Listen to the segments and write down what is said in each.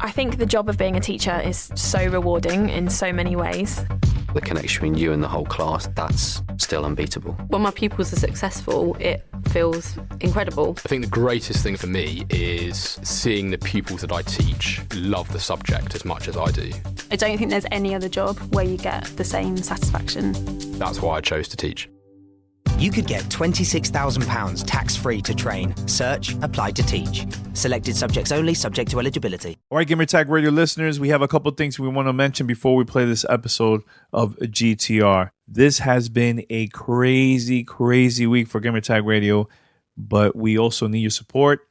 I think the job of being a teacher is so rewarding in so many ways. The connection between you and the whole class, that's still unbeatable. When my pupils are successful, it feels incredible. I think the greatest thing for me is seeing the pupils that I teach love the subject as much as I do. I don't think there's any other job where you get the same satisfaction. That's why I chose to teach. You could get £26,000 tax-free to train. Search Apply to Teach. Selected subjects only, subject to eligibility. All right, Gamertag Radio listeners, we have a couple things we want to mention before we play this episode of GTR. This has been a crazy, crazy week for Gamertag Radio, but we also need your support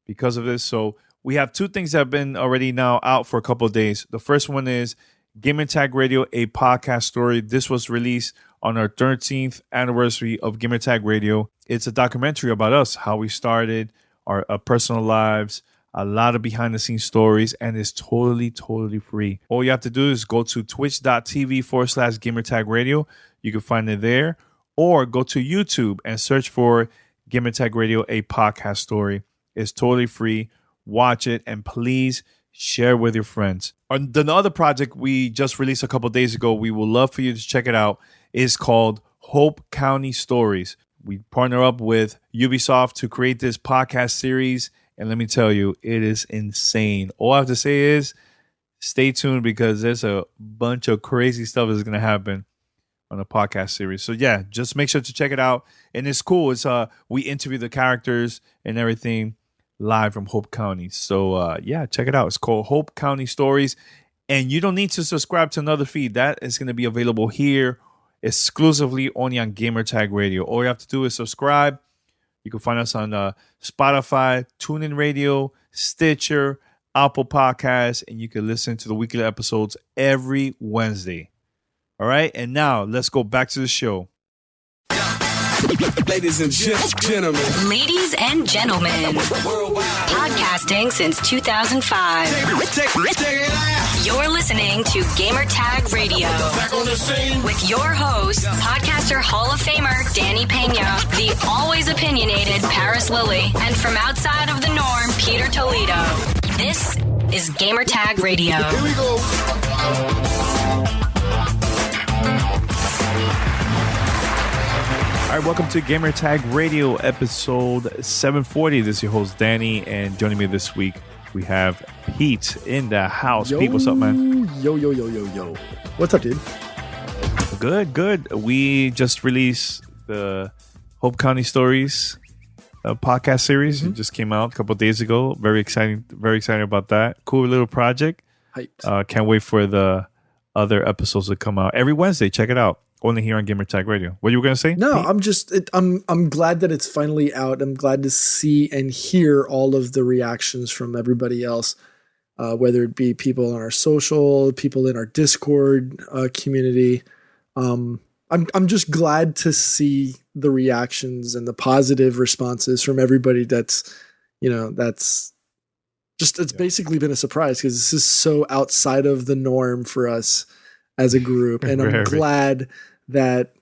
because of this. So we have two things that have been already now out for a couple of days. The first one is Gamertag Radio, a podcast story. This was released on our 13th anniversary of Gamertag Radio. It's a documentary about us, how we started, our personal lives, a lot of behind-the-scenes stories, and it's totally, totally free. All you have to do is go to twitch.tv/Gamertag Radio. You can find it there. Or go to YouTube and search for Gamertag Radio, a podcast story. It's totally free. Watch it, and please share with your friends. The other project we just released a couple days ago, we would love for you to check it out, is called Hope County Stories. We partner up with Ubisoft to create this podcast series, and let me tell you, it is insane. All I have to say is stay tuned because there's a bunch of crazy stuff that's going to happen on the podcast series. So yeah, just make sure to check it out. And it's cool. It's we interview the characters and everything live from Hope County. So yeah, check it out. It's called Hope County Stories. And you don't need to subscribe to another feed. That is going to be available here exclusively only on Gamertag Radio. All you have to do is subscribe. You can find us on Spotify, TuneIn Radio, Stitcher, Apple Podcasts, and you can listen to the weekly episodes every Wednesday. All right, and now let's go back to the show. Ladies and gentlemen. Ladies and gentlemen. Podcasting since 2005. You're listening to Gamertag Radio. With your host, podcaster Hall of Famer Danny Peña, the always opinionated Parris Lilly, and from outside of the norm, Peter Toledo. This is Gamertag Radio. Here we go. All right, welcome to Gamertag Radio, episode 740. This is your host, Danny, and joining me this week, we have Pete in the house. Pete, what's up, man? Yo. What's up, dude? Good. We just released the Hope County Stories podcast series. It just came out a couple of days ago. Very exciting about that. Cool little project. Hyped. Can't wait for the other episodes to come out every Wednesday. Check it out. Only here on Gamertag Radio. What you were going to say? No, Pete? I'm glad that it's finally out. I'm glad to see and hear all of the reactions from everybody else, whether it be people on our social, people in our Discord community. I'm just glad to see the reactions and the positive responses from everybody. That's basically been a surprise because this is so outside of the norm for us as a group. And I'm glad that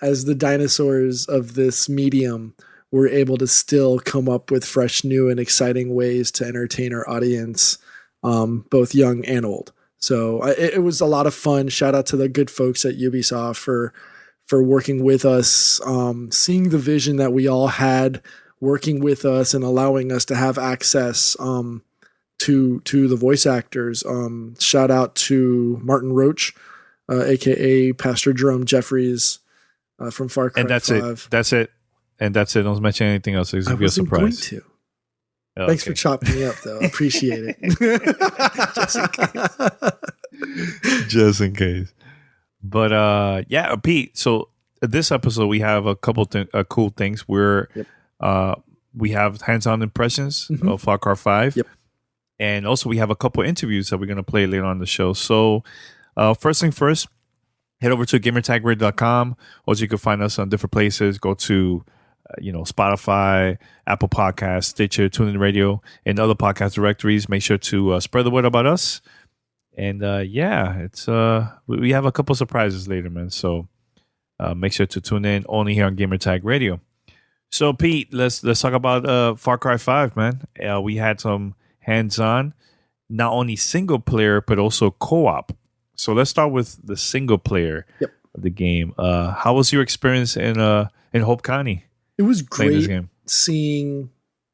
as the dinosaurs of this medium, we're able to still come up with fresh, new, and exciting ways to entertain our audience, both young and old. So it was a lot of fun. Shout out to the good folks at Ubisoft for working with us, seeing the vision that we all had, working with us and allowing us to have access to the voice actors. Shout out to Martin Roach, aka Pastor Jerome Jeffries from Far Cry 5. That's it. Don't mention anything else. It's going to be a surprise. Going to. Oh, thanks for chopping me up, though. Appreciate it. Just in case. But yeah, Pete. So this episode we have a couple cool things. We have hands-on impressions of Far Cry 5. Yep. And also we have a couple interviews that we're going to play later on the show. So first thing first, head over to gamertagradio.com. Also, you can find us on different places. Go to Spotify, Apple Podcasts, Stitcher, TuneIn Radio, and other podcast directories. Make sure to spread the word about us. And it's we have a couple surprises later, man. So make sure to tune in only here on Gamertag Radio. So Pete, let's talk about Far Cry 5, man. We had some hands-on. not only single player but also co-op. So let's start with the single player of the game. How was your experience in Hope County? It was great seeing,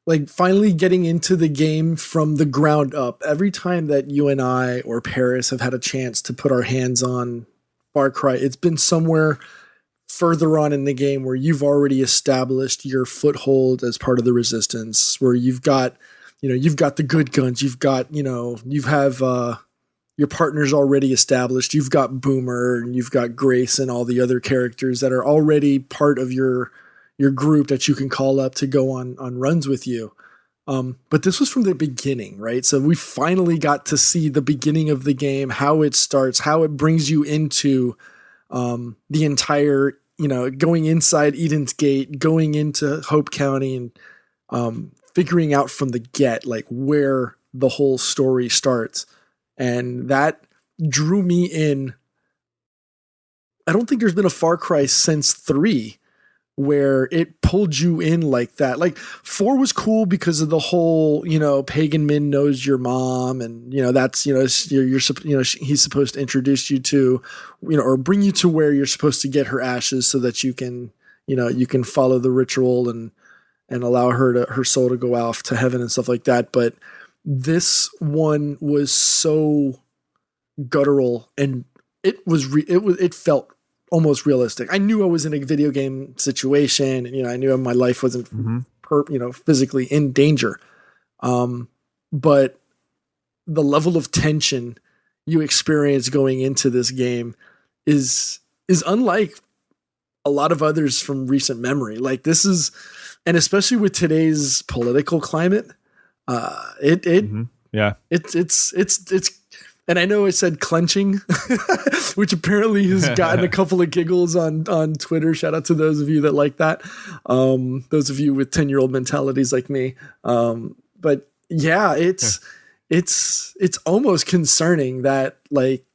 like, finally getting into the game from the ground up. Every time that you and I or Parris have had a chance to put our hands on Far Cry, it's been somewhere further on in the game where you've already established your foothold as part of the resistance, where you've got the good guns, you have your partner's already established, you've got Boomer, and you've got Grace and all the other characters that are already part of your group that you can call up to go on runs with you. But this was from the beginning, right? So we finally got to see the beginning of the game, how it starts, how it brings you into the entire, going inside Eden's Gate, going into Hope County, and figuring out from the get, like, where the whole story starts. And that drew me in. I don't think there's been a Far Cry since 3 where it pulled you in like that. Like, 4 was cool because of the whole, Pagan Min knows your mom, and that's he's supposed to introduce you to, or bring you to where you're supposed to get her ashes so that you can follow the ritual and allow her soul to go off to heaven and stuff like that. But this one was so guttural, and it felt almost realistic. I knew I was in a video game situation, and I knew my life wasn't physically in danger. But the level of tension you experience going into this game is unlike a lot of others from recent memory. Like, this is, and especially with today's political climate, it's and I know I said clenching, which apparently has gotten a couple of giggles on Twitter. Shout out to those of you that like that. Those of you with 10-year-old mentalities like me. But yeah, it's almost concerning that, like,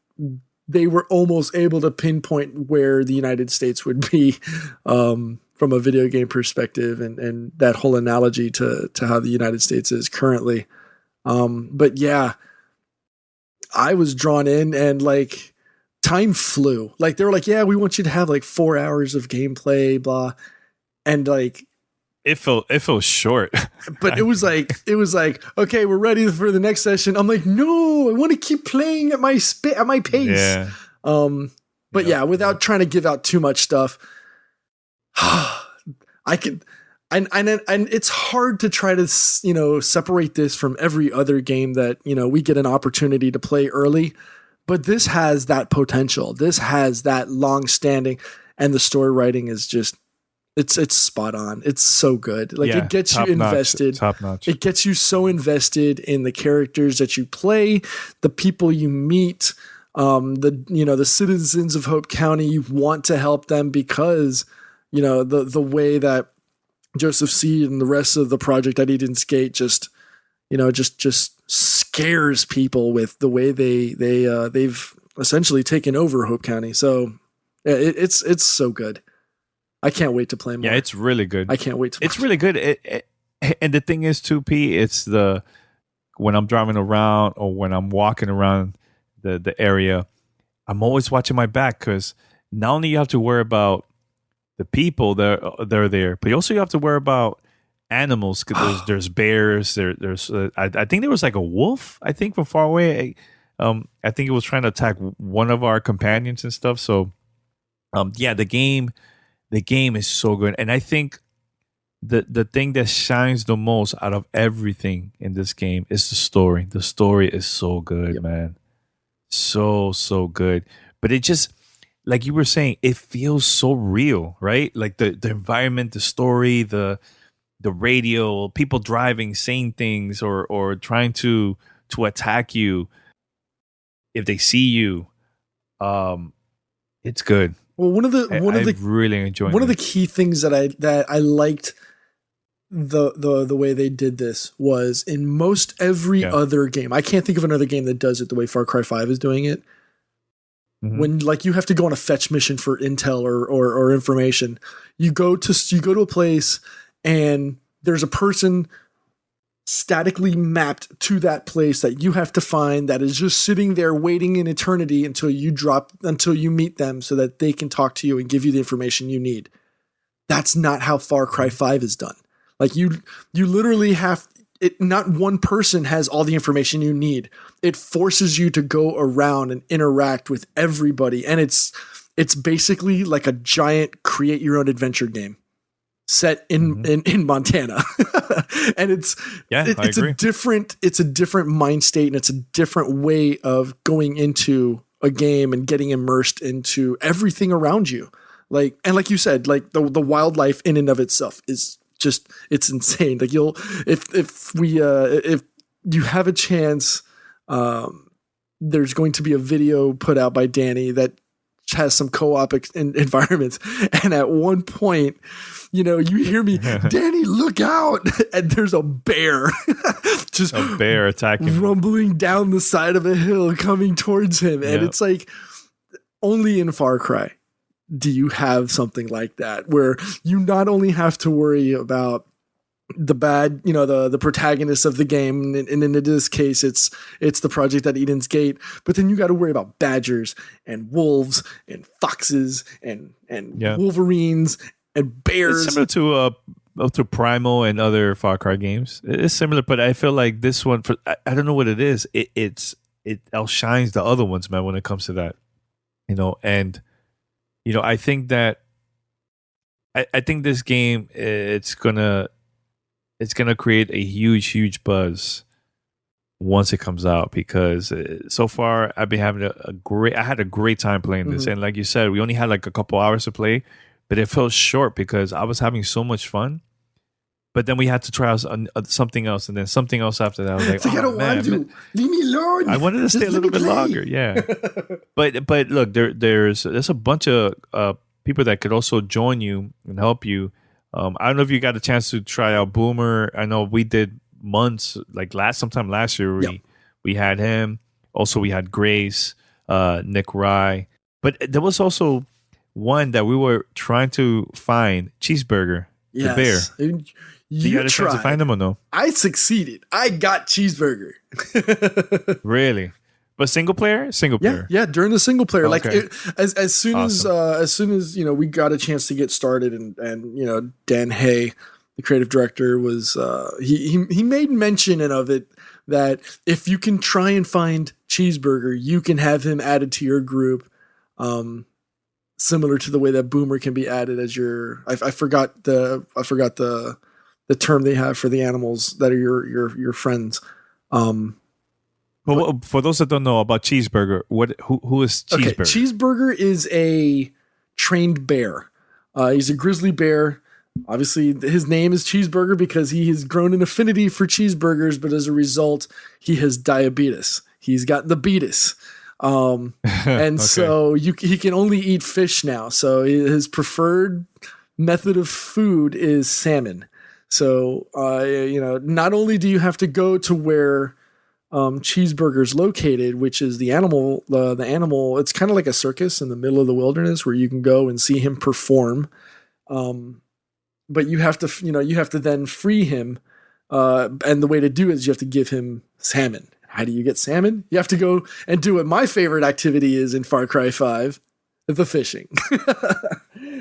they were almost able to pinpoint where the United States would be from a video game perspective, and that whole analogy to how the United States is currently. But yeah, I was drawn in, and, like, time flew. Like, they were like, yeah, we want you to have like 4 hours of gameplay, blah. And, like, it felt short. But it was like, okay, we're ready for the next session. I'm like, no, I want to keep playing at my pace. Yeah. But yeah, without trying to give out too much stuff, I could, and it's hard to try to, separate this from every other game that, we get an opportunity to play early, but this has that potential. This has that long standing, and the story writing is just, it's spot on. It's so good. Like, it gets you invested. Top notch. It gets you so invested in the characters that you play, the people you meet, the citizens of Hope County. You want to help them because, the way that Joseph Seed and the rest of the project at Eden's Gate just scares people with the way they've essentially taken over Hope County. So yeah, it's so good. I can't wait to play more. Yeah, it's really good. I can't wait to play. It's really good. And the thing is, 2P, it's when I'm driving around or when I'm walking around the area, I'm always watching my back, because not only you have to worry about the people that are there, but also you have to worry about animals. Cause there's bears. There's I think there was like a wolf, I think, from far away. I think it was trying to attack one of our companions and stuff. So yeah, the game is so good. And I think the thing that shines the most out of everything in this game is the story. The story is so good, man. So good. But it just, like you were saying, it feels so real, right? Like the environment, the story, the radio, people driving, saying things, or trying to attack you if they see you. It's good. Well, one of the really enjoyed one of the key things that I liked the way they did this was, in most every other game, I can't think of another game that does it the way Far Cry 5 is doing it. Mm-hmm. When, like, you have to go on a fetch mission for intel or information, you go to a place and there's a person statically mapped to that place that you have to find, that is just sitting there waiting in eternity until you meet them so that they can talk to you and give you the information you need. That's not how Far Cry 5 is done. Like you literally have it. Not one person has all the information you need. It forces you to go around and interact with everybody. And it's basically like a giant create your own adventure game set in Montana. And it's a different mind state, and it's a different way of going into a game and getting immersed into everything around you. Like you said, like the wildlife in and of itself is just, it's insane. Like if you have a chance, there's going to be a video put out by Danny that has some co-op environments. And at one point, you hear me, Danny, look out. And there's a bear, just a bear attacking, rumbling down the side of a hill coming towards him. And it's like, only in Far Cry do you have something like that, where you not only have to worry about the bad, the protagonist of the game, and in this case, it's the project at Eden's Gate, but then you got to worry about badgers and wolves and foxes and wolverines and bears. It's similar to Primal and other Far Cry games. It's similar, but I feel like this one, I don't know what it is. It outshines the other ones, man, when it comes to that. And I think that I think this game, it's gonna create a huge buzz once it comes out, because so far I've been having I had a great time playing this. And like you said, we only had like a couple hours to play, but it felt short because I was having so much fun. But then we had to try out something else, and then something else after that. I was like, I don't want to. Leave me alone. I wanted to stay a little bit longer. Yeah. But look, there's a bunch of people that could also join you and help you. I don't know if you got a chance to try out Boomer. I know we did months, like sometime last year. We had him. Also, we had Grace, Nick Rye. But there was also one that we were trying to find, Cheeseburger, the bear. You got a chance to find him or no? I succeeded. I got Cheeseburger. Really? But single player? Single player. Yeah, during the single player. Okay. Like as soon as we got a chance to get started, and Dan Hay, the creative director, was he made mention of it, that if you can try and find Cheeseburger, you can have him added to your group, similar to the way that Boomer can be added as your. I forgot the term they have for the animals that are your friends. But for those that don't know about Cheeseburger, who is Cheeseburger? Okay, Cheeseburger is a trained bear. He's a grizzly bear. Obviously, his name is Cheeseburger because he has grown an affinity for cheeseburgers, but as a result, he has diabetes. He's got the beatus. And so he can only eat fish now. So his preferred method of food is salmon. So, not only do you have to go to where Cheeseburger's located, which is the animal, it's kind of like a circus in the middle of the wilderness where you can go and see him perform. But you have to then free him. And the way to do it is you have to give him salmon. How do you get salmon? You have to go and do what my favorite activity is in Far Cry 5, the fishing.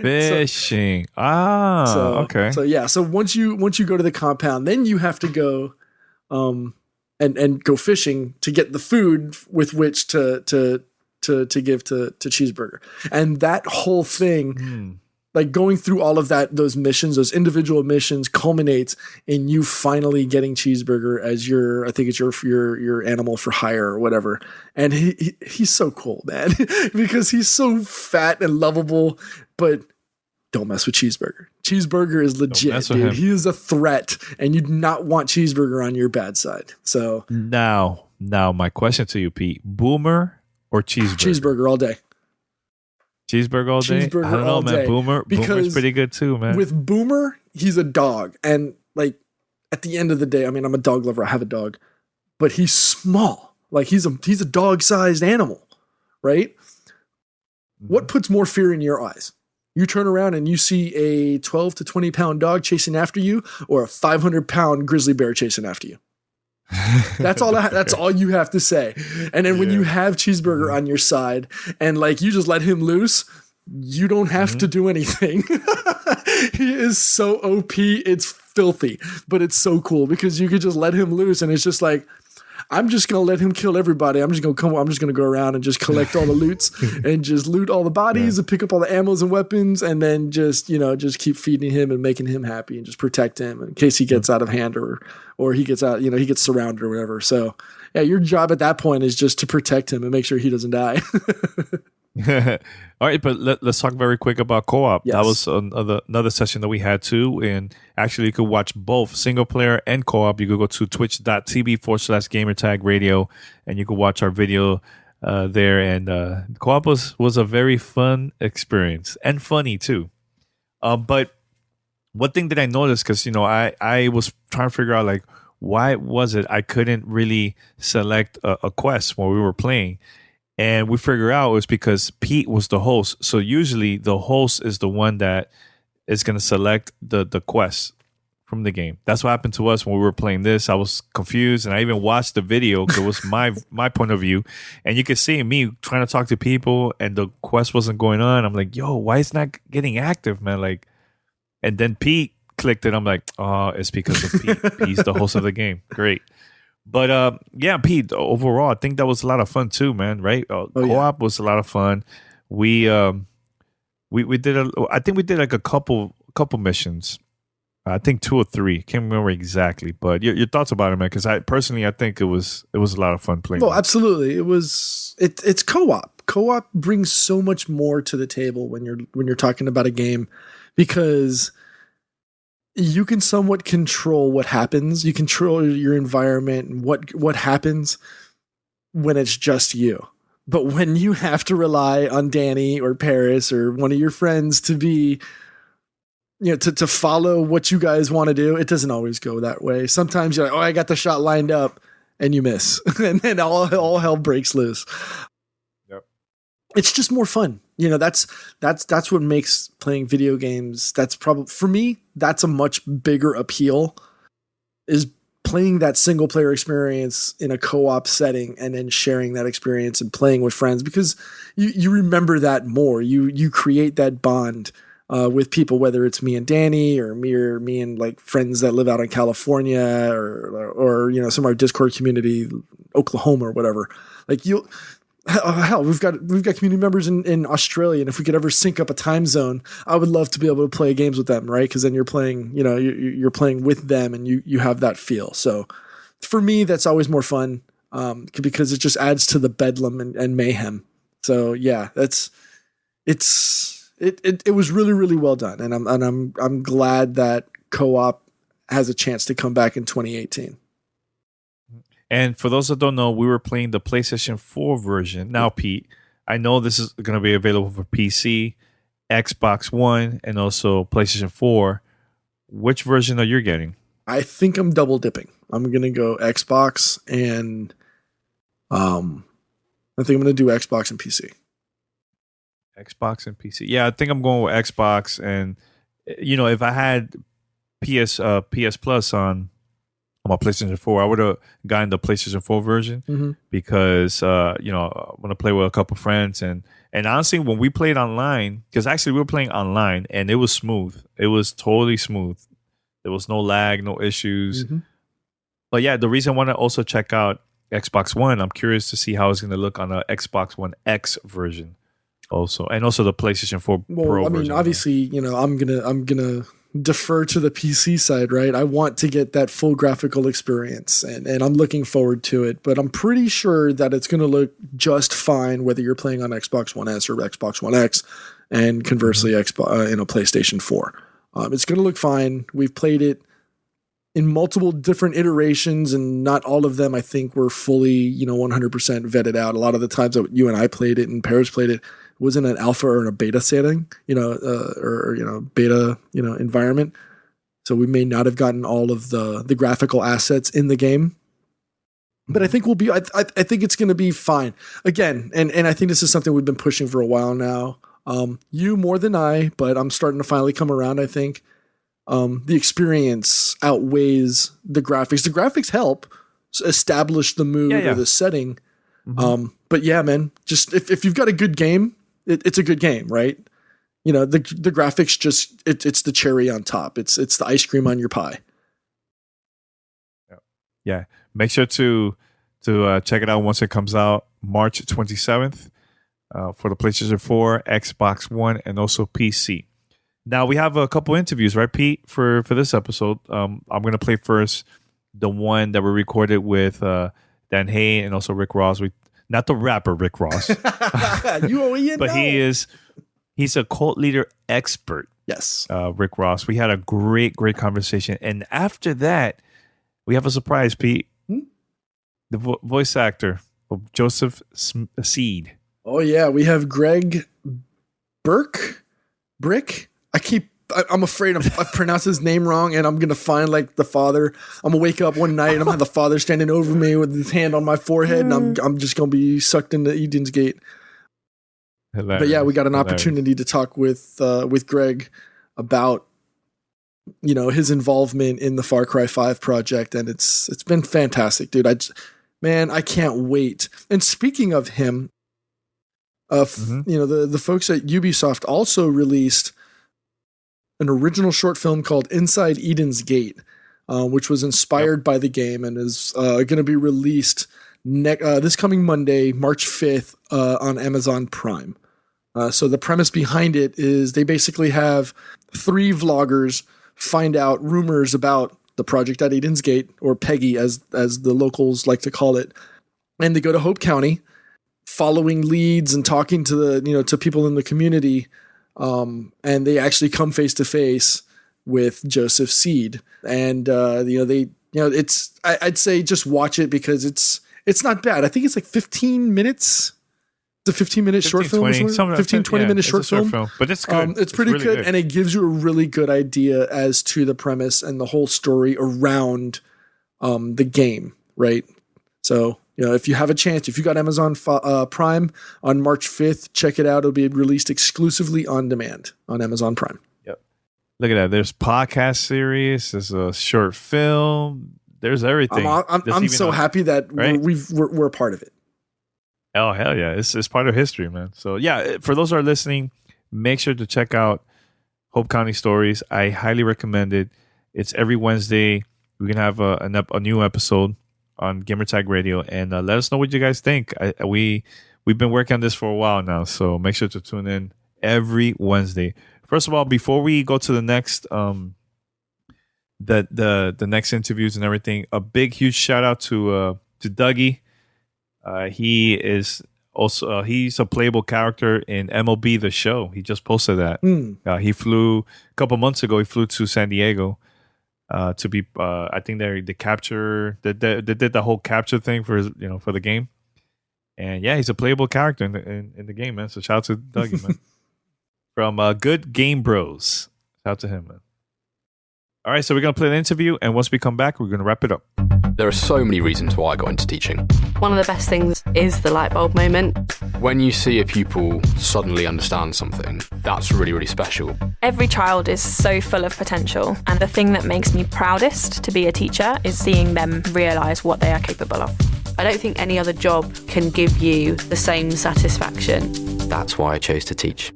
Fishing. Okay. So once you go to the compound, then you have to go and go fishing to get the food with which to give to Cheeseburger. And that whole thing, like going through all of those missions, those individual missions, culminates in you finally getting Cheeseburger as your animal for hire or whatever. And he's so cool, man, because he's so fat and lovable, but don't mess with Cheeseburger. Cheeseburger is legit, dude. He is a threat, and you do not want Cheeseburger on your bad side. So now my question to you, Pete: Boomer or Cheeseburger? Cheeseburger all day. Cheeseburger all day? Cheeseburger I don't know, man. Day. Boomer's pretty good too, man. With Boomer, he's a dog. And like at the end of the day, I mean, I'm a dog lover. I have a dog. But he's small. Like he's a dog-sized animal, right? What puts more fear in your eyes? You turn around and you see a 12 to 20 pound dog chasing after you, or a 500-pound grizzly bear chasing after you. That's all. That's all you have to say. And then when you have Cheeseburger on your side, and like you just let him loose, you don't have to do anything. He is so OP. It's filthy, but it's so cool because you could just let him loose, and it's just like, I'm just gonna let him kill everybody. I'm just gonna go around and just collect all the loots and just loot all the bodies and pick up all the ammos and weapons, and then just keep feeding him and making him happy and just protect him in case he gets out of hand or he gets out, he gets surrounded or whatever. So yeah, your job at that point is just to protect him and make sure he doesn't die. All right, but let's talk very quick about co-op. Yes. That was another session that we had too, and actually you could watch both single player and co-op. You could go to twitch.tv/Gamertag Radio, and you could watch our video there. And co-op was a very fun experience and funny too. But one thing that I noticed, because I was trying to figure out like why was it I couldn't really select a quest while we were playing. And we figure out it was because Pete was the host. So usually the host is the one that is going to select the quest from the game. That's what happened to us when we were playing this. I was confused, and I even watched the video because it was my point of view. And you could see me trying to talk to people, and the quest wasn't going on. I'm like, yo, why is it not getting active, man? Like, and then Pete clicked it. I'm like, oh, it's because of Pete. He's the host of the game. Great. But yeah, Pete, overall, I think that was a lot of fun too, man. Right? Co-op was a lot of fun. We did I think we did like a couple missions. I think 2 or 3. Can't remember exactly. But your thoughts about it, man? Because I think it was a lot of fun playing. Oh, absolutely. It's co-op. Co-op brings so much more to the table when you're talking about a game, because you can somewhat control what happens. You control your environment and what happens when it's just you. But when you have to rely on Danny or Parris or one of your friends to be, to follow what you guys want to do, it doesn't always go that way. Sometimes you're like, oh, I got the shot lined up, and you miss. And then all hell breaks loose. Yep. It's just more fun. That's what makes playing video games. That's probably, for me, that's a much bigger appeal, is playing that single player experience in a co-op setting and then sharing that experience and playing with friends, because you remember that more. You create that bond with people, whether it's me and Danny or me and like friends that live out in California or some of our Discord community, Oklahoma or whatever. Like hell, we've got community members in Australia, and if we could ever sync up a time zone, I would love to be able to play games with them, right? Because then you're playing, you're playing with them, and you have that feel. So for me, that's always more fun, because it just adds to the bedlam and mayhem. So yeah, it was really, really well done, and I'm glad that co-op has a chance to come back in 2018. And for those that don't know, we were playing the PlayStation 4 version. Now, Pete, I know this is going to be available for PC, Xbox One, and also PlayStation 4. Which version are you getting? I think I'm double dipping. I'm going to go Xbox, and I think I'm going to do Xbox and PC. Xbox and PC. Yeah, I think I'm going with Xbox. And, if I had PS Plus on my PlayStation 4, I would have gotten the PlayStation 4 version because, I want to play with a couple friends. And honestly, when we played online, because actually we were playing online, and it was smooth. It was totally smooth. There was no lag, no issues. But yeah, the reason I want to also check out Xbox One, I'm curious to see how it's going to look on a Xbox One X version also. And also the PlayStation 4 Pro version. Well, obviously, I'm gonna defer to the PC side, right? I want to get that full graphical experience, and I'm looking forward to it, but I'm pretty sure that it's going to look just fine whether you're playing on Xbox One S or Xbox One X, and conversely, PlayStation 4. It's going to look fine. We've played it in multiple different iterations, and not all of them, I think, were fully, 100% vetted out. A lot of the times that you and I played it and Parris played it was in an alpha or in a beta setting, beta, environment. So we may not have gotten all of the graphical assets in the game, but I think I think it's going to be fine again. And I think this is something we've been pushing for a while now. You more than I, but I'm starting to finally come around, I think. The experience outweighs the graphics. The graphics help establish the mood or the setting. Mm-hmm. But yeah, man, just if you've got a good game, it's a good game, right? You know, the graphics just it's the cherry on top. It's the ice cream on your pie. Yeah, make sure to check it out once it comes out March 27th for the PlayStation 4, Xbox One, and also PC. Now we have a couple interviews, right, Pete, for this episode. I'm going to play first the one that we recorded with Dan Hay and also Rick Ross. Not the rapper Rick Ross, but he's a cult leader expert. Yes, Rick Ross. We had a great conversation, and after that, we have a surprise, Pete. The voice actor of Joseph Seed. Oh yeah, we have Greg Bryk. I'm afraid I've pronounced his name wrong, and I'm gonna find like the father. I'm gonna wake up one night and I'm gonna have the father standing over me with his hand on my forehead, and I'm just gonna be sucked into Eden's Gate. Hilarious. But yeah, we got an opportunity to talk with Greg about, you know, his involvement in the Far Cry 5 project, and it's been fantastic, dude. I can't wait. And speaking of him, you know, the folks at Ubisoft also released an original short film called Inside Eden's Gate, which was inspired by the game and is going to be released this coming Monday, March 5th, on Amazon Prime. So the premise behind it is they basically have 3 vloggers find out rumors about the project at Eden's Gate, or Peggy as the locals like to call it, and they go to Hope County, following leads and talking to to people in the community, and they actually come face to face with Joseph Seed, and I'd say just watch it because it's not bad. I think it's like 15 minutes. It's a 15-minute short film. 15-20 minute short film. But it's good. It's pretty really good, and it gives you a really good idea as to the premise and the whole story around the game, right? So, you know, if you have a chance, if you got Amazon Prime on March 5th, check it out. It'll be released exclusively on demand on Amazon Prime. Yep. Look at that. There's podcast series. There's a short film. There's everything. I'm so happy that we're a part of it. Oh, hell yeah. It's part of history, man. So, yeah, for those who are listening, make sure to check out Hope County Stories. I highly recommend it. It's every Wednesday. We're going to have a new episode on Gamertag Radio, and let us know what you guys think. We've been working on this for a while now, so make sure to tune in every Wednesday. First of all, before we go to the next the next interviews and everything, a big, huge shout out to Dougie. He is also he's a playable character in MLB The Show. He just posted that. He flew a couple months ago. He flew to San Diego to be. I think they did the whole capture thing for the game. And yeah, he's a playable character in the game, man. So shout out to Dougie, man. From Good Game Bros. Shout out to him, man. All right, so we're going to play the interview, and once we come back, we're going to wrap it up. There are so many reasons why I got into teaching. One of the best things is the light bulb moment. When you see a pupil suddenly understand something, that's really, really special. Every child is so full of potential, and the thing that makes me proudest to be a teacher is seeing them realise what they are capable of. I don't think any other job can give you the same satisfaction. That's why I chose to teach.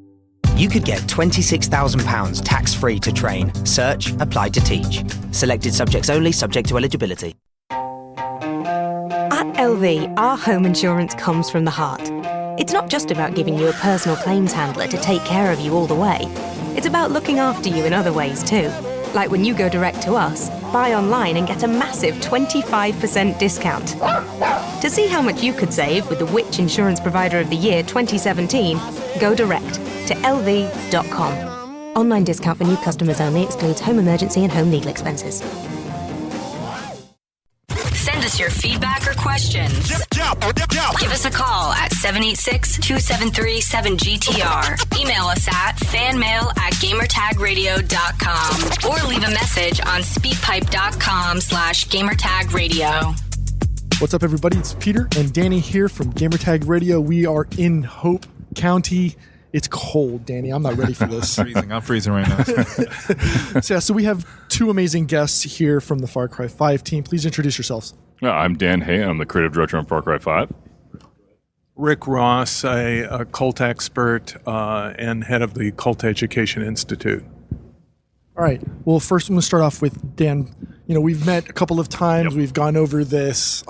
You could get £26,000 tax-free to train. Search, apply to teach. Selected subjects only, subject to eligibility. At LV, our home insurance comes from the heart. It's not just about giving you a personal claims handler to take care of you all the way. It's about looking after you in other ways too. Like when you go direct to us, buy online and get a massive 25% discount. To see how much you could save with the Which Insurance Provider of the Year 2017, go direct to lv.com. Online discount for new customers only, excludes home emergency and home legal expenses. Send us your feedback or questions. Give us a call at 786-273-7GTR. Email us at fanmail@gamertagradio.com or leave a message on speakpipe.com/gamertagradio. What's up, everybody? It's Peter and Danny here from Gamertag Radio. We are in Hope County. It's cold, Danny. I'm not ready for this. I'm freezing right now. So we have two amazing guests here from the Far Cry 5 team. Please introduce yourselves. I'm Dan Hay. I'm the creative director on Far Cry 5. Rick Ross, a cult expert and head of the Cult Education Institute. All right. Well, first I'm going to start off with Dan. We've met a couple of times. Yep. We've gone over this.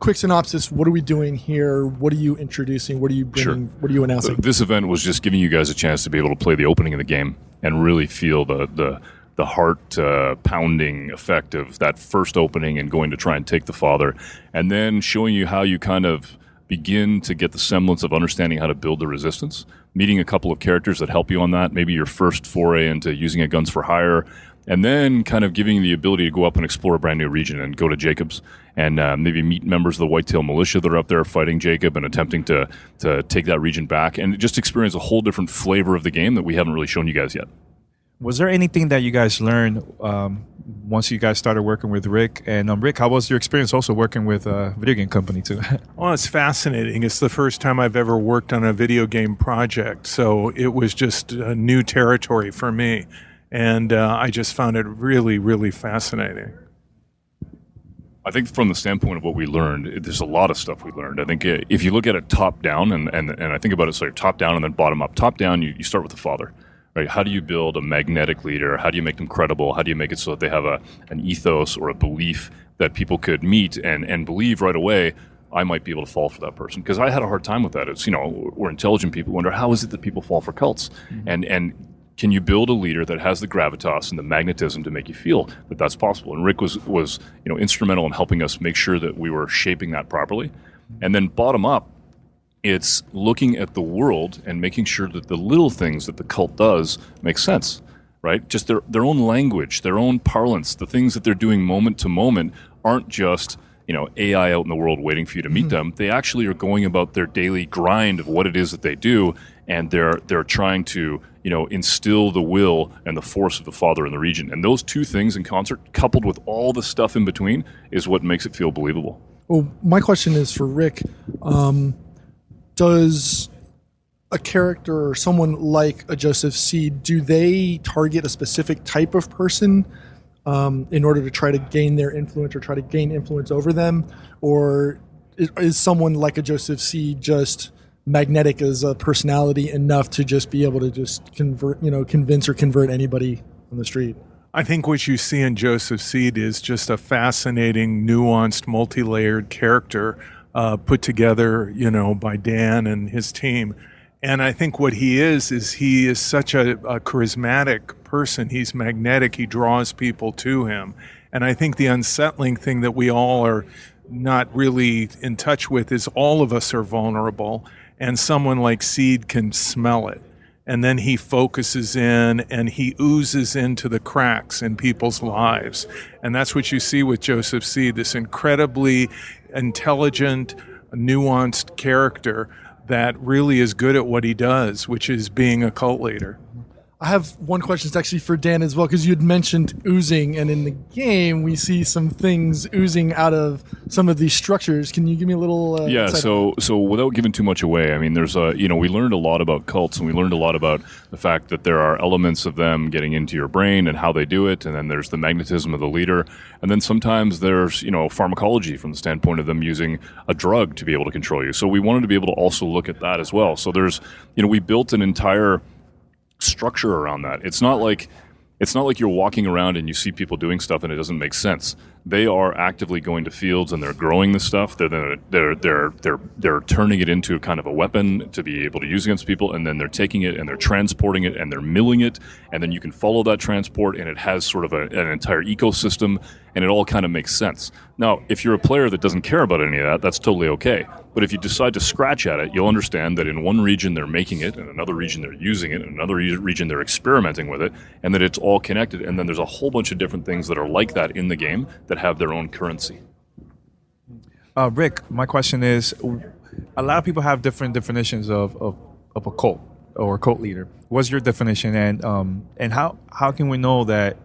Quick synopsis. What are we doing here? What are you introducing? What are you bringing? Sure. What are you announcing? This event was just giving you guys a chance to be able to play the opening of the game and really feel the heart pounding effect of that first opening and going to try and take the father, and then showing you how you kind of begin to get the semblance of understanding how to build the resistance, meeting a couple of characters that help you on that, maybe your first foray into using a guns for hire, and then kind of giving you the ability to go up and explore a brand new region and go to Jacob's and maybe meet members of the Whitetail Militia that are up there fighting Jacob and attempting to take that region back and just experience a whole different flavor of the game that we haven't really shown you guys yet. Was there anything that you guys learned once you guys started working with Rick? And Rick, how was your experience also working with a video game company too? Well, it's fascinating. It's the first time I've ever worked on a video game project, so it was just a new territory for me. And I just found it really, really fascinating. I think from the standpoint of what we learned, there's a lot of stuff we learned. I think if you look at it top down, and I think about it sort of top down and then bottom up. Top down, you start with the father. Right? How do you build a magnetic leader? How do you make them credible? How do you make it so that they have an ethos or a belief that people could meet and believe right away, I might be able to fall for that person? Because I had a hard time with that. It's, we're intelligent people wonder, how is it that people fall for cults? Mm-hmm. And can you build a leader that has the gravitas and the magnetism to make you feel that that's possible? And Rick was instrumental in helping us make sure that we were shaping that properly. And then bottom up, it's looking at the world and making sure that the little things that the cult does make sense, right? Just their own language, their own parlance, the things that they're doing moment to moment aren't just, AI out in the world waiting for you to meet them. They actually are going about their daily grind of what it is that they do, and they're trying to, instill the will and the force of the father in the region. And those two things in concert, coupled with all the stuff in between, is what makes it feel believable. Well, my question is for Rick. Does a character or someone like a Joseph Seed, do they target a specific type of person in order to try to gain their influence or try to gain influence over them? Or is someone like a Joseph Seed just magnetic as a personality enough to just be able to just convince or convert anybody on the street? I think what you see in Joseph Seed is just a fascinating, nuanced, multi-layered character put together, by Dan and his team. And I think what he is he is such a charismatic person. He's magnetic. He draws people to him. And I think the unsettling thing that we all are not really in touch with is all of us are vulnerable. And someone like Seed can smell it. And then he focuses in and he oozes into the cracks in people's lives. And that's what you see with Joseph Seed, this incredibly intelligent, nuanced character that really is good at what he does, which is being a cult leader. I have one question. It's actually for Dan as well, because you had mentioned oozing, and in the game we see some things oozing out of some of these structures. Can you give me a little insight? So without giving too much away, I mean, there's we learned a lot about cults, and we learned a lot about the fact that there are elements of them getting into your brain and how they do it, and then there's the magnetism of the leader, and then sometimes there's pharmacology from the standpoint of them using a drug to be able to control you. So we wanted to be able to also look at that as well. So there's we built an entire structure around that. It's not like you're walking around and you see people doing stuff and it doesn't make sense. They are actively going to fields and they're growing this stuff. They're turning it into kind of a weapon to be able to use against people, and then they're taking it and they're transporting it and they're milling it, and then you can follow that transport, and it has sort of an entire ecosystem, and it all kind of makes sense. Now, if you're a player that doesn't care about any of that, that's totally okay. But if you decide to scratch at it, you'll understand that in one region they're making it, in another region they're using it, in another region they're experimenting with it, and that it's all connected. And then there's a whole bunch of different things that are like that in the game that have their own currency. Rick, my question is, a lot of people have different definitions of a cult or a cult leader. What's your definition, and how can we know that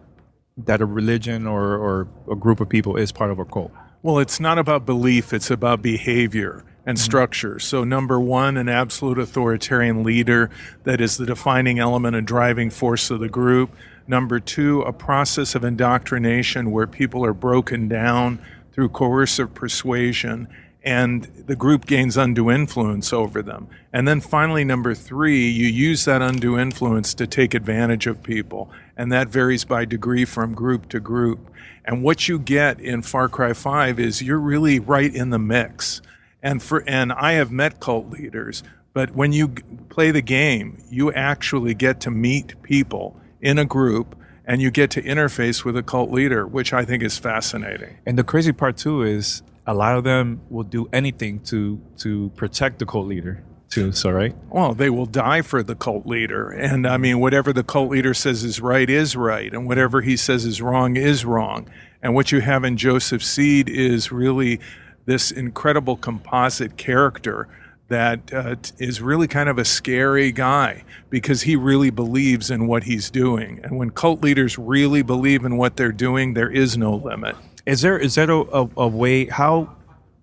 a religion or a group of people is part of a cult? Well, it's not about belief, it's about behavior. and structure. So number one, an absolute authoritarian leader that is the defining element and driving force of the group. Number two, a process of indoctrination where people are broken down through coercive persuasion and the group gains undue influence over them. And then finally, number three, you use that undue influence to take advantage of people. And that varies by degree from group to group. And what you get in Far Cry 5 is you're really right in the mix. And I have met cult leaders, but when you play the game, you actually get to meet people in a group and you get to interface with a cult leader, which I think is fascinating. And the crazy part too is a lot of them will do anything to protect the cult leader too. So, right? Well, they will die for the cult leader. And I mean, whatever the cult leader says is right. And whatever he says is wrong is wrong. And what you have in Joseph Seed is really this incredible composite character that is really kind of a scary guy because he really believes in what he's doing. And when cult leaders really believe in what they're doing, there is no limit. Is there a way, how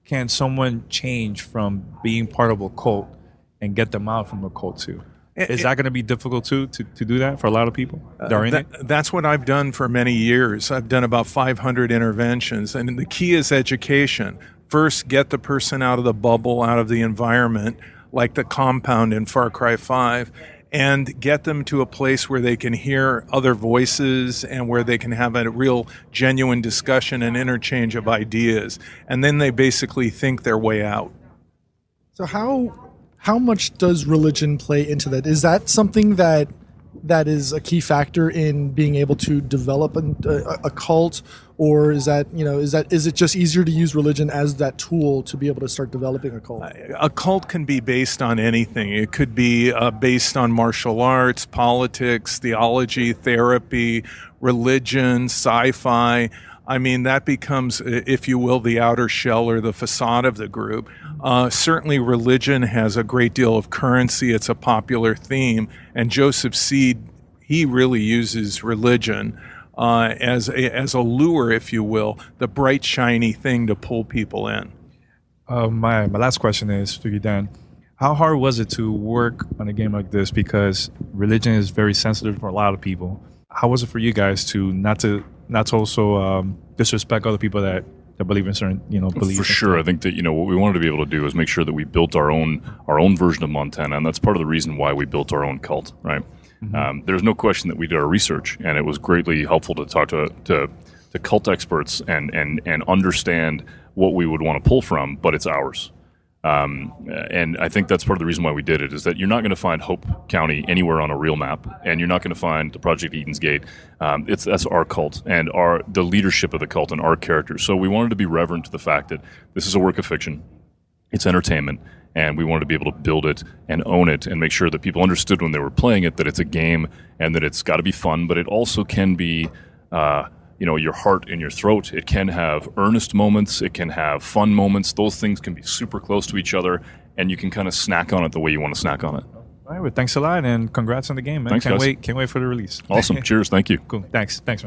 can someone change from being part of a cult and get them out from a cult too? Is that going to be difficult to do that for a lot of people that are in it? That's what I've done for many years. I've done about 500 interventions. And the key is education. First, get the person out of the bubble, out of the environment, like the compound in Far Cry 5, and get them to a place where they can hear other voices and where they can have a real genuine discussion and interchange of ideas. And then they basically think their way out. So how much does religion play into that? Is that something that is a key factor in being able to develop a cult, or is it just easier to use religion as that tool to be able to start developing a cult? A cult can be based on anything. It could be based on martial arts, politics, theology, therapy, religion, sci-fi. I mean, that becomes, if you will, the outer shell or the facade of the group. Certainly religion has a great deal of currency. It's a popular theme. And Joseph Seed, he really uses religion as a lure, if you will, the bright, shiny thing to pull people in. My last question is to you, Dan. How hard was it to work on a game like this? Because religion is very sensitive for a lot of people. How was it for you guys to not to also disrespect other people that believe in certain, beliefs? For sure. I think that, what we wanted to be able to do is make sure that we built our own version of Montana, and that's part of the reason why we built our own cult, right? Mm-hmm. There's no question that we did our research, and it was greatly helpful to talk to cult experts and understand what we would want to pull from, but it's ours. And I think that's part of the reason why we did it, is that you're not going to find Hope County anywhere on a real map, and you're not going to find the Project Eden's Gate. That's our cult and the leadership of the cult and our characters. So we wanted to be reverent to the fact that this is a work of fiction. It's entertainment, and we wanted to be able to build it and own it and make sure that people understood when they were playing it that it's a game and that it's got to be fun, but it also can be your heart in your throat. It can have earnest moments. It can have fun moments. Those things can be super close to each other, and you can kind of snack on it the way you want to snack on it. All right, well, thanks a lot, and congrats on the game, man. Thanks, guys. Can't wait for the release. Awesome. Cheers. Thank you. Cool. Thanks, man.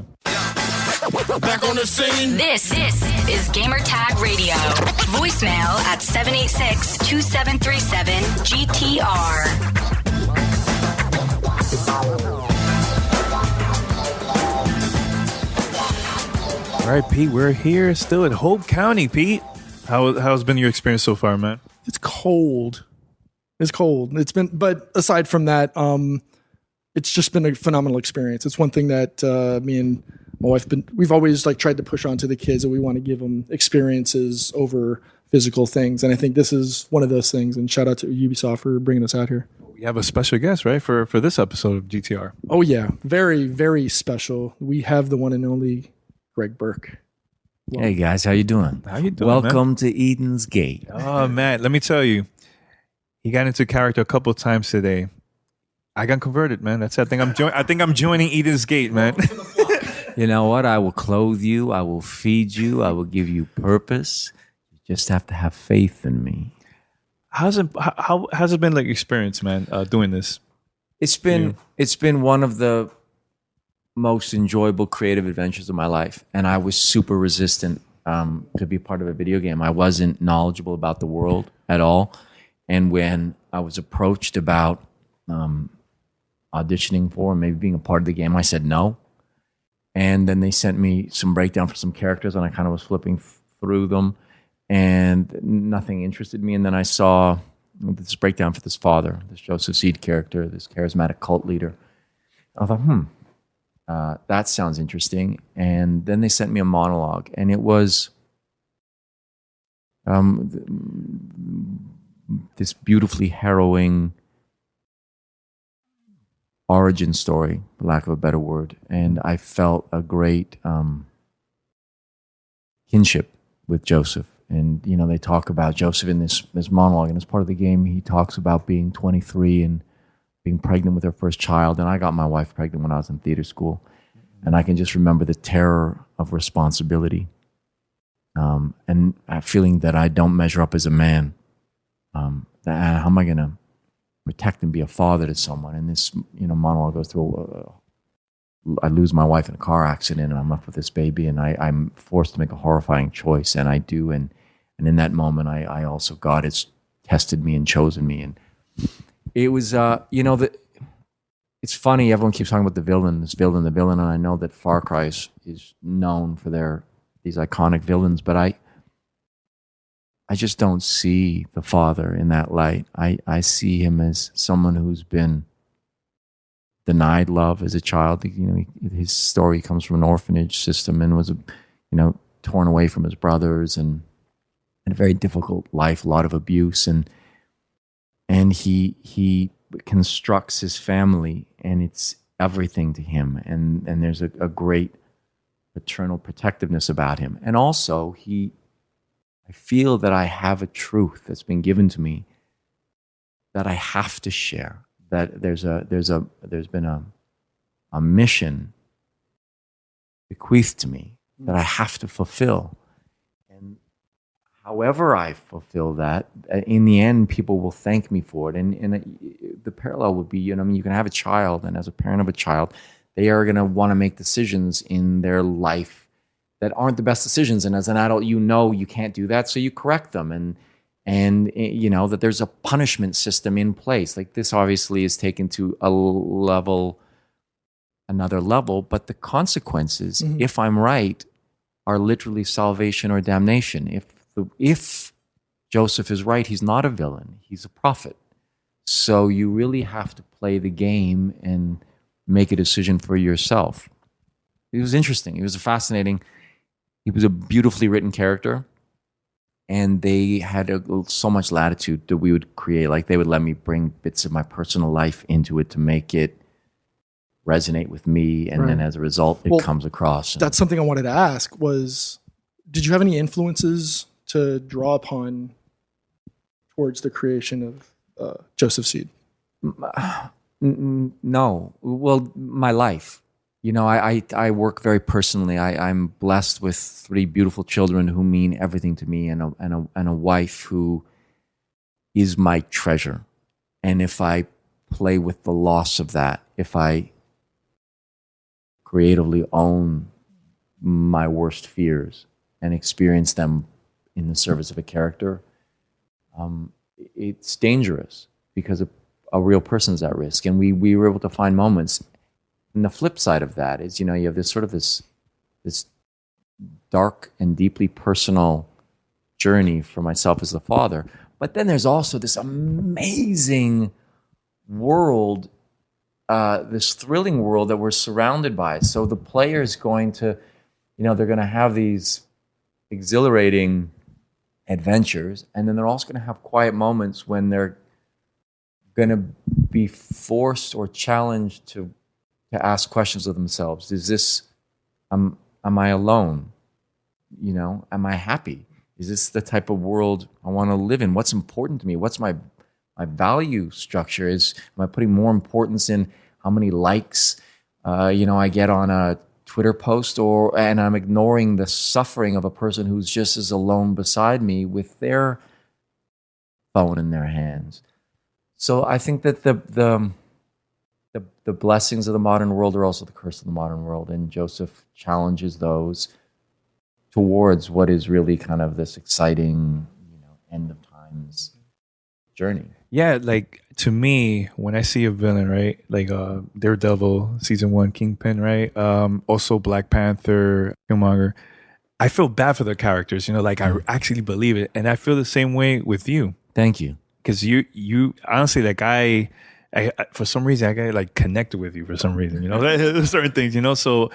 Back on the scene. This is Gamertag Radio. Voicemail at 786-2737-GTR. All right, Pete, we're here still in Hope County. Pete, how's been your experience so far, man? It's cold. It's been, but aside from that, it's just been a phenomenal experience. It's one thing that me and my wife we've always tried to push on to the kids, that we want to give them experiences over physical things, and I think this is one of those things. And shout out to Ubisoft for bringing us out here. We have a special guest, right, for this episode of GTR. Oh yeah, very, very special. We have the one and only Greg Bryk. Well, hey guys, how you doing? Welcome to Eden's Gate. Oh man, let me tell you, he got into character a couple of times today. I got converted, man. That's it. I think I'm joining Eden's Gate, man. You know what? I will clothe you. I will feed you. I will give you purpose. You just have to have faith in me. How has it been like experience, man? Doing this? It's been one of the most enjoyable creative adventures of my life, and I was super resistant to be part of a video game. I wasn't knowledgeable about the world at all. And when I was approached about auditioning for and maybe being a part of the game, I said no. And then they sent me some breakdown for some characters, and I kind of was flipping through them, and nothing interested me. And then I saw this breakdown for this father, this Joseph Seed character, this charismatic cult leader. I thought, that sounds interesting. And then they sent me a monologue, and it was this beautifully harrowing origin story, for lack of a better word. And I felt a great kinship with Joseph. And, you know, they talk about Joseph in this monologue, and as part of the game, he talks about being 23 and being pregnant with her first child. And I got my wife pregnant when I was in theater school. And I can just remember the terror of responsibility, and feeling that I don't measure up as a man. How am I going to protect and be a father to someone? And this, you know, monologue goes through, I lose my wife in a car accident, and I'm left with this baby, and I'm forced to make a horrifying choice, and I do. And in that moment, I also, God has tested me and chosen me. And it was, you know, it's funny, everyone keeps talking about the villain, and I know that Far Cry is known for these iconic villains, but I just don't see the father in that light. I see him as someone who's been denied love as a child. You know, his story comes from an orphanage system and was, you know, torn away from his brothers, and a very difficult life, a lot of abuse, and he constructs his family, and it's everything to him, and there's a great paternal protectiveness about him. And also I feel that I have a truth that's been given to me that I have to share, that there's been a mission bequeathed to me that I have to fulfill. And however I fulfill that, in the end, people will thank me for it. And the parallel would be, you know, I mean, you can have a child, and as a parent of a child, they are going to want to make decisions in their life that aren't the best decisions. And as an adult, you know you can't do that, so you correct them. And you know that there's a punishment system in place. Like, this obviously is taken to another level, but the consequences, if I'm right, are literally salvation or damnation. If Joseph is right, he's not a villain, he's a prophet. So you really have to play the game and make a decision for yourself. It was interesting. It was he was a beautifully written character, and they had so much latitude that we would create. Like, they would let me bring bits of my personal life into it to make it resonate with me, and then as a result, it comes across. That's something I wanted to ask was, did you have any influences to draw upon towards the creation of Joseph Seed? No. Well, my life. You know, I work very personally. I'm blessed with 3 beautiful children who mean everything to me, and a wife who is my treasure. And if I play with the loss of that, if I creatively own my worst fears and experience them in the service of a character, it's dangerous, because a real person's at risk. And we were able to find moments. And the flip side of that is, you know, you have this dark and deeply personal journey for myself as the father. But then there's also this amazing world, this thrilling world that we're surrounded by. So the player is going to, you know, they're going to have these exhilarating adventures, and then they're also going to have quiet moments when they're going to be forced or challenged to ask questions of themselves. Is this, am I alone? You know, am I happy? Is this the type of world I want to live in? What's important to me? What's my value structure? Am I putting more importance in how many likes, you know, I get on a Twitter post, and I'm ignoring the suffering of a person who's just as alone beside me with their phone in their hands? So I think that the blessings of the modern world are also the curse of the modern world, and Joseph challenges those towards what is really kind of this exciting, end of times journey. Yeah, like to me, when I see a villain, right, like Daredevil season 1, Kingpin, right, also Black Panther, Killmonger, I feel bad for the characters, like I actually believe it, and I feel the same way with you. Thank you, because you honestly, like I for some reason I got like connected with you for some reason, certain things, so.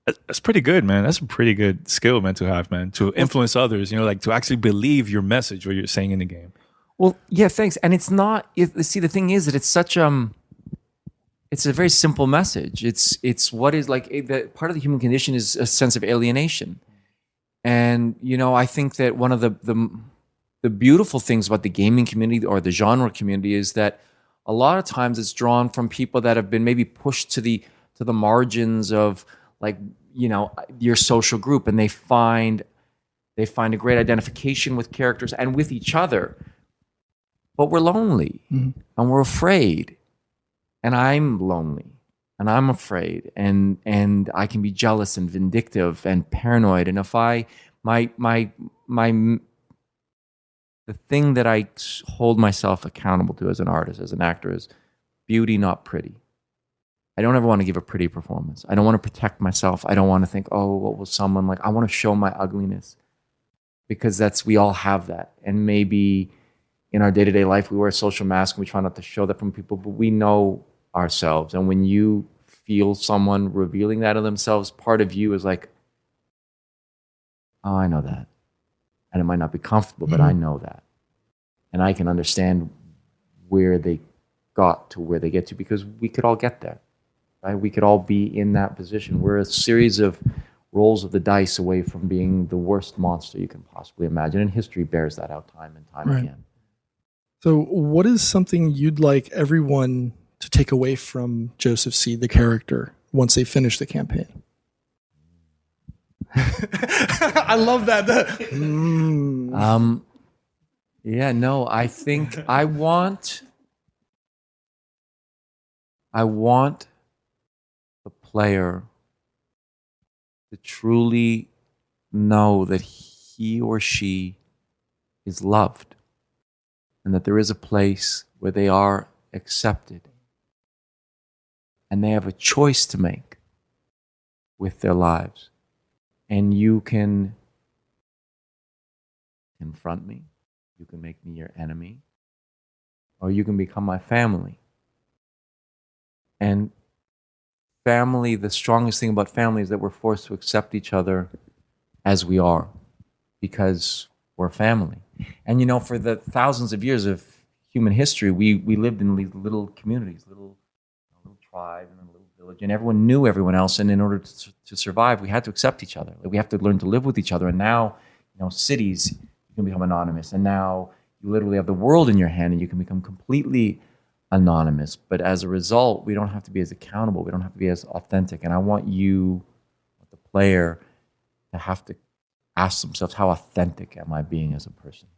That's pretty good, man. That's a pretty good skill, man, to have, man, to influence others, like to actually believe your message, what you're saying in the game. Well, yeah, thanks. And it's not, see, the thing is that it's such, it's a very simple message. It's what is like, the part of the human condition is a sense of alienation. And, I think that one of the beautiful things about the gaming community or the genre community is that a lot of times it's drawn from people that have been maybe pushed to the margins of, like, your social group, and they find a great identification with characters and with each other. But we're lonely, and we're afraid, and I'm lonely, and I'm afraid, and I can be jealous and vindictive and paranoid. And if the thing that I hold myself accountable to as an artist, as an actor, is beauty, not pretty. I don't ever want to give a pretty performance. I don't want to protect myself. I don't want to think, oh, what will someone like? I want to show my ugliness, because we all have that. And maybe in our day-to-day life, we wear a social mask and we try not to show that from people, but we know ourselves. And when you feel someone revealing that of themselves, part of you is like, oh, I know that. And it might not be comfortable, but I know that. And I can understand where they got to where they get to, because we could all get there. Right? We could all be in that position. We're a series of rolls of the dice away from being the worst monster you can possibly imagine. And history bears that out time and time again. So what is something you'd like everyone to take away from Joseph Seed, the character, once they finish the campaign? I love that. Yeah, no, I think I want the player to truly know that he or she is loved, and that there is a place where they are accepted, and they have a choice to make with their lives. And you can confront me, you can make me your enemy, or you can become my family. And family, the strongest thing about family is that we're forced to accept each other as we are, because we're family. And for the thousands of years of human history, we lived in these little communities, little tribe and a little village, and everyone knew everyone else. And in order to survive, we had to accept each other. Like, we have to learn to live with each other. And now, cities, you can become anonymous. And now you literally have the world in your hand, and you can become completely anonymous. But as a result, we don't have to be as accountable. We don't have to be as authentic. And I want you, the player, to have to ask themselves, how authentic am I being as a person?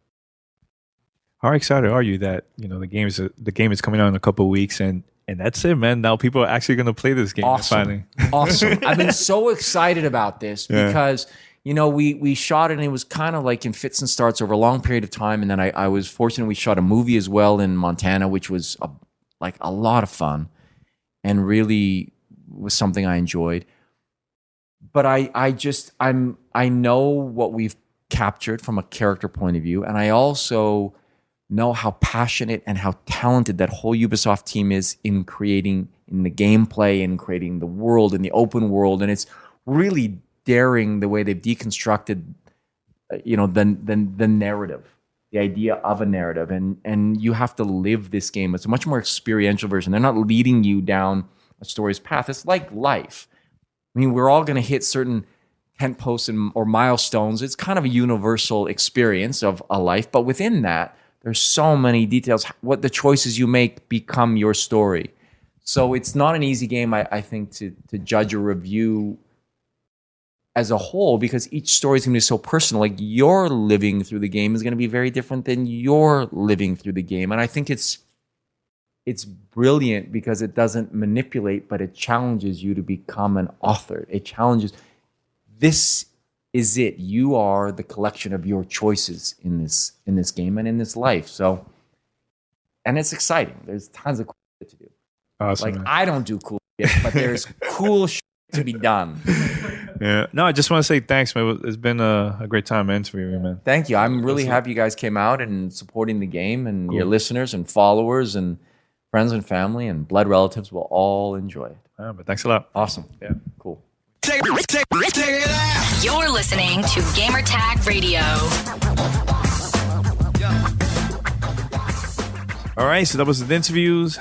How excited are you that the game is coming out in a couple of weeks, and that's it, man? Now people are actually going to play this game. Awesome. Finally. Awesome. I've been so excited about this because we shot it, and it was kind of like in fits and starts over a long period of time. And then I was fortunate, we shot a movie as well in Montana, which was a lot of fun and really was something I enjoyed. But I know what we've captured from a character point of view, and I also know how passionate and how talented that whole Ubisoft team is in creating in the gameplay and creating the world and the open world. And it's really daring the way they've deconstructed, the narrative, the idea of a narrative. And you have to live this game. It's a much more experiential version. They're not leading you down a story's path. It's like life. I mean, we're all going to hit certain tent posts or milestones. It's kind of a universal experience of a life. But within that, there's so many details. What the choices you make become your story. So it's not an easy game, I think, to judge or review as a whole, because each story is going to be so personal. Like, your living through the game is going to be very different than your living through the game. And I think it's brilliant because it doesn't manipulate, but it challenges you to become an author. It challenges. This is it. You are the collection of your choices in this game and in this life. So, and it's exciting. There's tons of cool shit to do. Awesome. Like, man. I don't do cool shit, but there's cool shit to be done. Yeah. No, I just want to say thanks, man. It's been a great time interviewing you, man. Thank you. I'm really happy you guys came out and supporting the game, and your listeners and followers and friends and family and blood relatives will all enjoy it. But thanks a lot. Awesome. Yeah. Cool. You're listening to Gamertag Radio. All right, so that was the interviews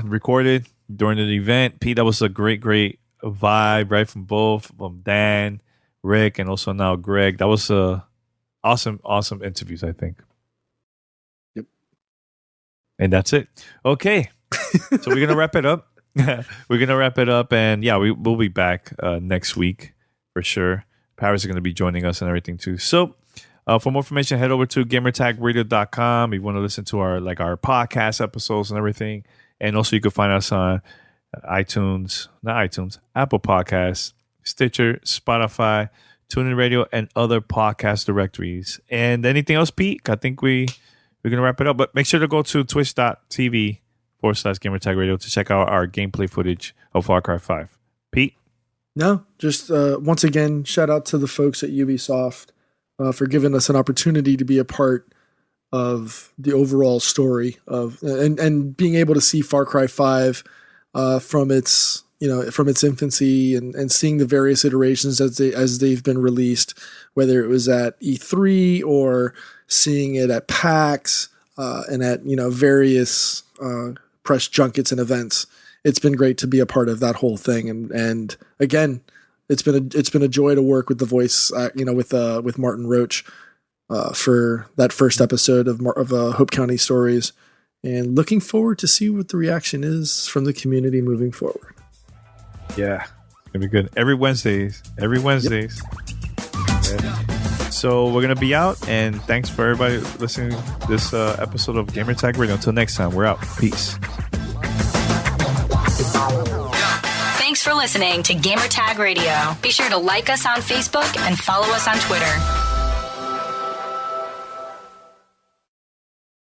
recorded during the event. Pete, that was a great vibe, right, from both Dan, Rick, and also now Greg. That was awesome interviews, I think. Yep. And that's it. Okay, so we're gonna wrap it up. And yeah, we'll be back next week for sure. Parris is gonna be joining us and everything too. So. For more information, head over to gamertagradio.com. If you want to listen to our podcast episodes and everything. And also you can find us on Apple Podcasts, Stitcher, Spotify, TuneIn Radio, and other podcast directories. And anything else, Pete? I think we're going to wrap it up. But make sure to go to twitch.tv/Gamertag Radio to check out our gameplay footage of Far Cry 5. Pete? No, just once again, shout out to the folks at Ubisoft. For giving us an opportunity to be a part of the overall story of and being able to see Far Cry 5 from its infancy and seeing the various iterations as they've been released, whether it was at E3 or seeing it at PAX and at various press junkets and events. It's been great to be a part of that whole thing, and again. It's been a joy to work with the voice, with Martin Roach for that first episode of Hope County Stories, and looking forward to see what the reaction is from the community moving forward. Yeah, it's gonna be good. Every Wednesdays. Yep. Yeah. So we're gonna be out, and thanks for everybody listening to this episode of Gamertag Radio. Until next time, we're out. Peace. Thanks for listening to Gamertag Radio. Be sure to like us on Facebook and follow us on Twitter.